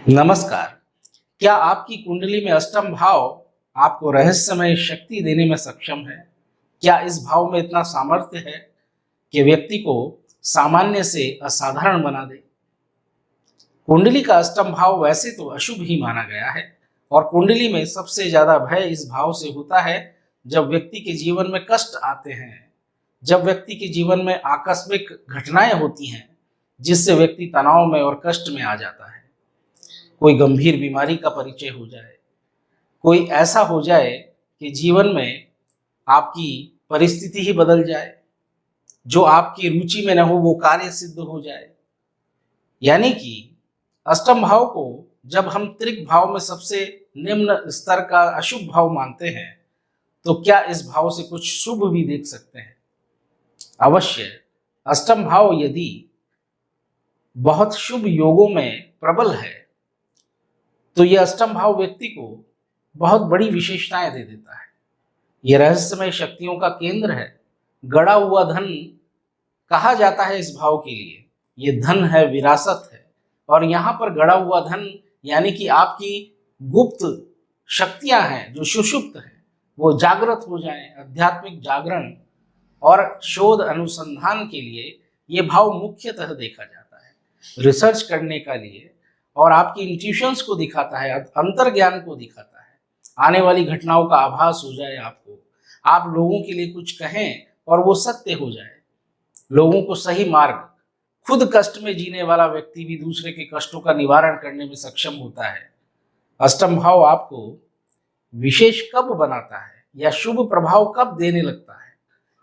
नमस्कार। क्या आपकी कुंडली में अष्टम भाव आपको रहस्यमय शक्ति देने में सक्षम है? क्या इस भाव में इतना सामर्थ्य है कि व्यक्ति को सामान्य से असाधारण बना दे? कुंडली का अष्टम भाव वैसे तो अशुभ ही माना गया है और कुंडली में सबसे ज्यादा भय इस भाव से होता है जब व्यक्ति के जीवन में कष्ट आते हैं, जब व्यक्ति के जीवन में आकस्मिक घटनाएं होती हैं जिससे व्यक्ति तनाव में और कष्ट में आ जाता है। कोई गंभीर बीमारी का परिचय हो जाए, कोई ऐसा हो जाए कि जीवन में आपकी परिस्थिति ही बदल जाए, जो आपकी रुचि में न हो वो कार्य सिद्ध हो जाए। यानी कि अष्टम भाव को जब हम त्रिक भाव में सबसे निम्न स्तर का अशुभ भाव मानते हैं तो क्या इस भाव से कुछ शुभ भी देख सकते हैं? अवश्य। अष्टम भाव यदि बहुत शुभ योगों में प्रबल है तो यह अष्टम भाव व्यक्ति को बहुत बड़ी विशेषताएं दे देता है। यह रहस्यमय शक्तियों का केंद्र है। गड़ा हुआ धन कहा जाता है इस भाव के लिए। यह धन है, विरासत है, और यहाँ पर गड़ा हुआ धन यानी कि आपकी गुप्त शक्तियां हैं जो सुषुप्त हैं वो जागृत हो जाएं। आध्यात्मिक जागरण और शोध अनुसंधान के लिए ये भाव मुख्यतः देखा जाता है। रिसर्च करने का लिए और आपकी इंट्यूशंस को दिखाता है, अंतर्ज्ञान को दिखाता है। आने वाली घटनाओं का आभास हो जाए आपको, आप लोगों के लिए कुछ कहें और वो सत्य हो जाए, लोगों को सही मार्ग। खुद कष्ट में जीने वाला व्यक्ति भी दूसरे के कष्टों का निवारण करने में सक्षम होता है। अष्टम भाव आपको विशेष कब बनाता है या शुभ प्रभाव कब देने लगता है?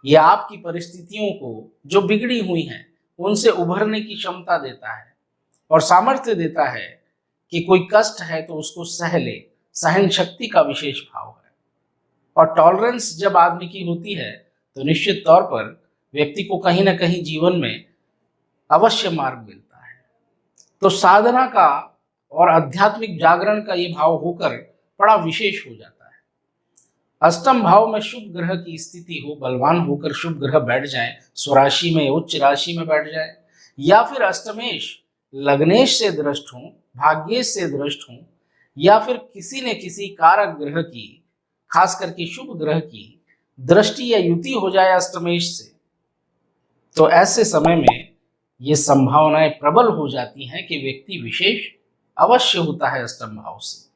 यह आपकी परिस्थितियों को जो बिगड़ी हुई हैं उनसे उभरने की क्षमता देता है और सामर्थ्य देता है कि कोई कष्ट है तो उसको सह ले। सहन शक्ति का विशेष भाव है और टॉलरेंस जब आदमी की होती है तो निश्चित तौर पर व्यक्ति को कहीं ना कहीं जीवन में अवश्य मार्ग मिलता है। तो साधना का और आध्यात्मिक जागरण का ये भाव होकर बड़ा विशेष हो जाता है। अष्टम भाव में शुभ ग्रह की स्थिति हो, बलवान होकर शुभ ग्रह बैठ जाए, स्वराशि में, उच्च राशि में बैठ जाए, या फिर अष्टमेश लग्नेश से दृष्ट हों, भाग्येश से दृष्ट हों, या फिर किसी न किसी कारक ग्रह की, खास करके शुभ ग्रह की दृष्टि या युति हो जाए अष्टमेश से, तो ऐसे समय में ये संभावनाएं प्रबल हो जाती हैं कि व्यक्ति विशेष अवश्य होता है अष्टम भाव से।